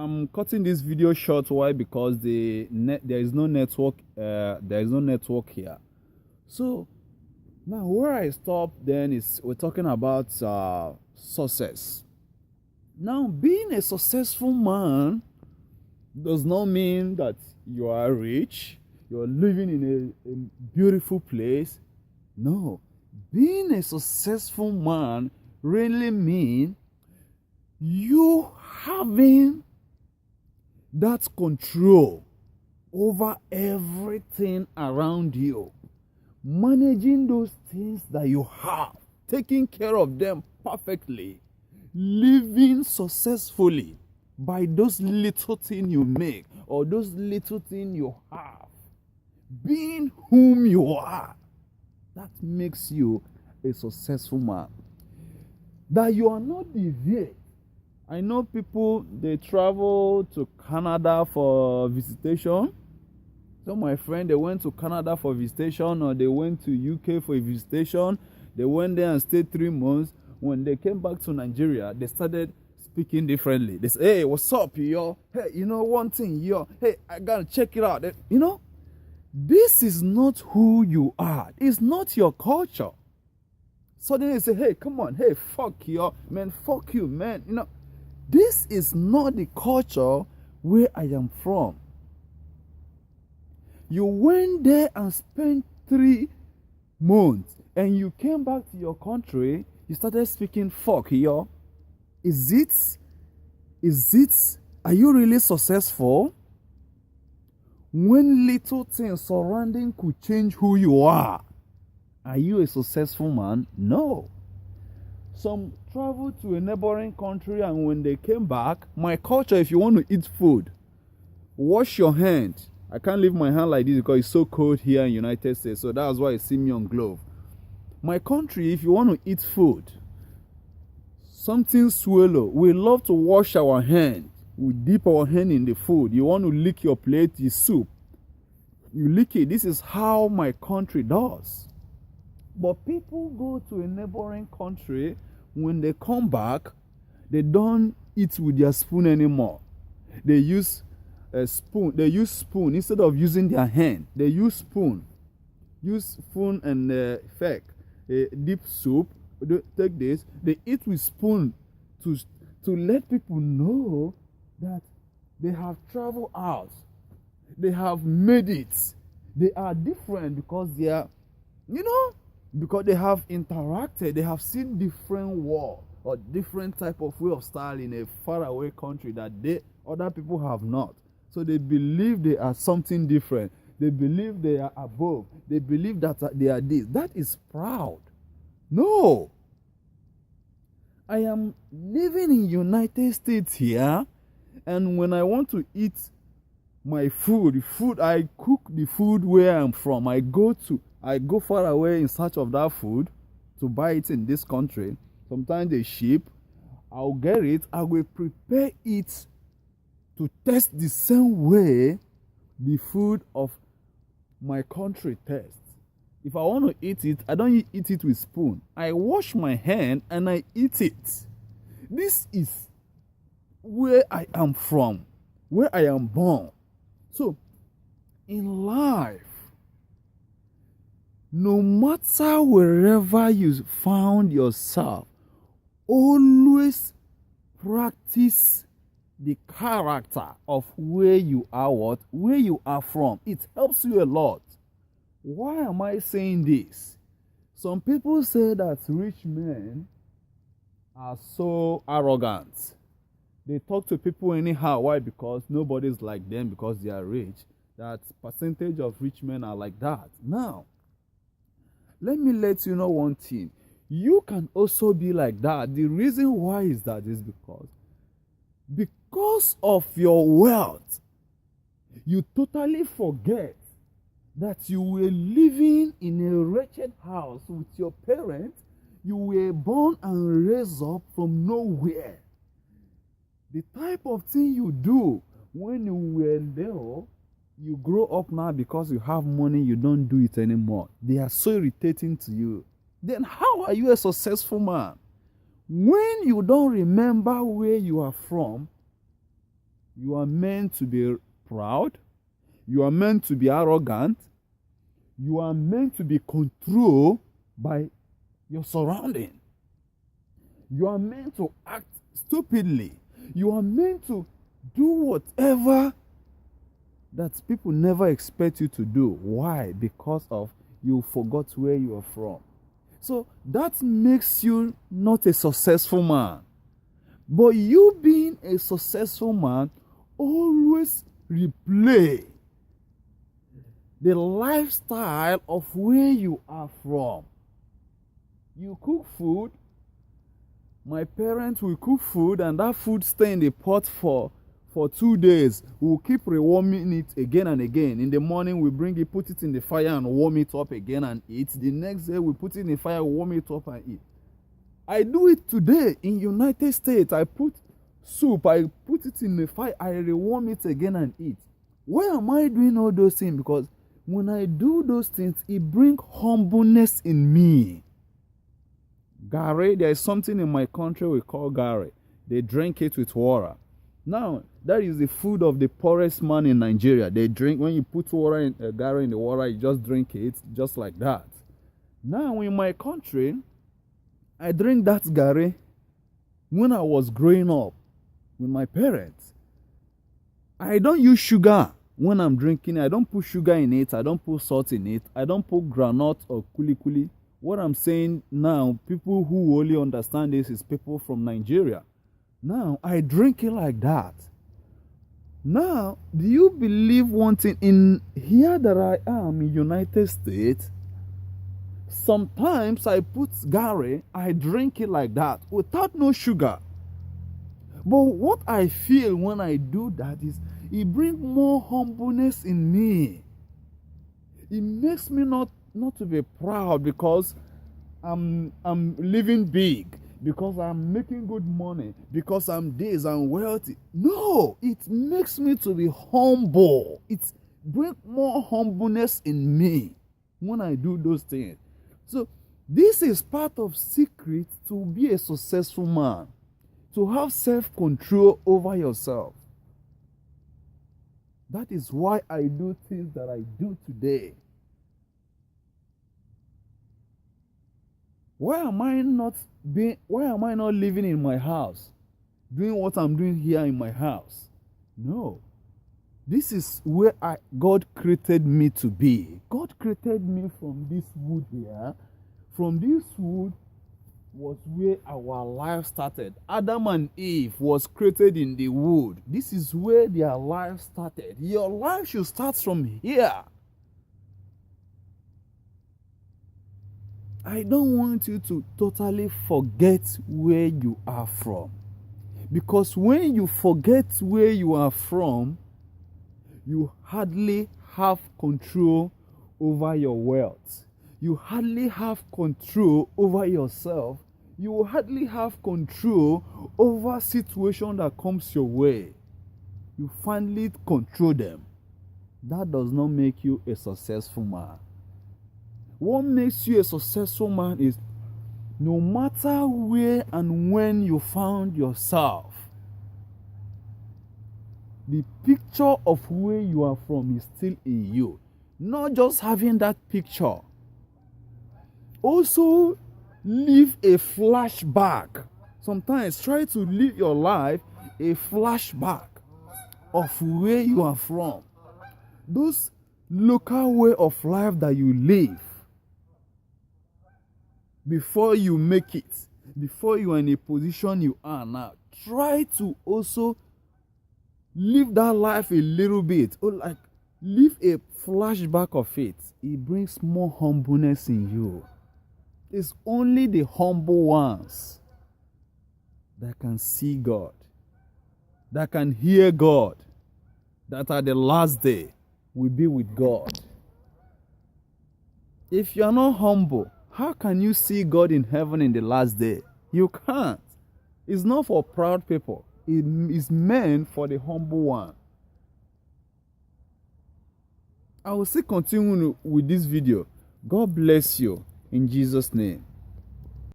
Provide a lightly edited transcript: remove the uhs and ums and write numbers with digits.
I'm cutting this video short. Why? Because there is no network. There is no network here. So now where I stop then is we're talking about success. Now, being a successful man does not mean that you are rich, you're living in a beautiful place. No, being a successful man really means you having that control over everything around you, managing those things that you have, taking care of them perfectly, living successfully by those little things you make or those little things you have, being whom you are. That makes you a successful man. That you are not deviate. I know people, they travel to Canada for visitation. Some of my friends, they went to Canada for visitation, or they went to UK for a visitation. They went there and stayed 3 months. When they came back to Nigeria, they started speaking differently. They say, hey, what's up, yo? Hey, you know one thing, yo? Hey, I gotta check it out. You know, this is not who you are. It's not your culture. Suddenly they say, hey, come on, hey, fuck you, man, fuck you, man. You know, this is not the culture where I am from. You went there and spent 3 months and you came back to your country, you started speaking fuck yo. Is it, are you really successful? When little things surrounding could change who you are you a successful man? No. Some traveled to a neighboring country and when they came back, my culture, if you want to eat food, wash your hand. I can't leave my hand like this because it's so cold here in the United States. So that's why you see me on glove. My country, if you want to eat food, something swallow, we love to wash our hand. We dip our hand in the food. You want to lick your plate, the soup. You lick it. This is how my country does. But people go to a neighboring country, when they come back, they don't eat with their spoon anymore. They use a spoon. They use spoon instead of using their hand. They use spoon. Use spoon and fork. Dip soup. They take this. They eat with spoon to let people know that they have traveled out. They have made it. They are different because they are, you know, because they have interacted. They have seen different world or different type of way of style in a faraway country that other people have not. So they believe they are something different. They believe they are above. They believe that they are this. That is proud. No. I am living in United States here, and when I want to eat my food, I cook the food where I'm from. I go far away in search of that food to buy it in this country. Sometimes they ship. I'll get it. I will prepare it to taste the same way the food of my country tastes. If I want to eat it, I don't eat it with spoon. I wash my hand and I eat it. This is where I am from, where I am born. So, in life, no matter wherever you found yourself, always practice the character of where you are, where you are from. It helps you a lot. Why am I saying this? Some people say that rich men are so arrogant. They talk to people anyhow. Why? Because nobody's like them because they are rich. That percentage of rich men are like that. Now, let me let you know one thing. You can also be like that. The reason why is that is because of your wealth, you totally forget that you were living in a wretched house with your parents. You were born and raised up from nowhere. The type of thing you do when you were there, you grow up now because you have money, you don't do it anymore. They are so irritating to you. Then how are you a successful man? When you don't remember where you are from, You are meant to be proud. You are meant to be arrogant. You are meant to be controlled by your surrounding. You are meant to act stupidly. You are meant to do whatever that people never expect you to do. Why? Because of you forgot where you are from. So that makes you not a successful man. But you being a successful man, always replay the lifestyle of where you are from. You cook food. My parents will cook food, and that food stay in the pot for 2 days. We'll keep rewarming it again and again. In the morning, we bring it, put it in the fire and warm it up again and eat. The next day, we put it in the fire, warm it up and eat. I do it today in United States. I put soup, I put it in the fire, I rewarm it again and eat. Why am I doing all those things? Because when I do those things, it brings humbleness in me. Garri, there is something in my country we call garri. They drink it with water. Now, that is the food of the poorest man in Nigeria. They drink, when you put water in garri in the water, you just drink it just like that. Now, in my country, I drink that garri when I was growing up with my parents. I don't use sugar when I'm drinking. I don't put sugar in it. I don't put salt in it. I don't put granite or kuli. What I'm saying now, people who only understand this is people from Nigeria. Now, I drink it like that. Now, do you believe one thing? In here that I am in United States, sometimes I put garri, I drink it like that, without no sugar. But what I feel when I do that is, it brings more humbleness in me. It makes me not to be proud because I'm living big, because I'm making good money, because I'm this, I'm wealthy. No, it makes me to be humble. It brings more humbleness in me when I do those things. So this is part of secret to be a successful man, to have self-control over yourself. That is why I do things that I do today. Why am I not living in my house, doing what I'm doing here in my house? No. This is where God created me to be. God created me from this wood here. From this wood was where our life started. Adam and Eve was created in the wood. This is where their life started. Your life should start from here. I don't want you to totally forget where you are from. Because when you forget where you are from, you hardly have control over your wealth. You hardly have control over yourself. You hardly have control over situation that comes your way. You finally control them. That does not make you a successful man. What makes you a successful man is no matter where and when you found yourself, the picture of where you are from is still in you. Not just having that picture. Also, live a flashback. Sometimes try to live your life a flashback of where you are from. Those local way of life that you live before you make it, before you are in a position you are now. Try to also live that life a little bit, or like live a flashback of it. It brings more humbleness in you. It's only the humble ones that can see God, that can hear God, that at the last day will be with God. If you are not humble, how can you see God in heaven in the last day? You can't. It's not for proud people. It is meant for the humble one. I will still continue with this video. God bless you in Jesus' name.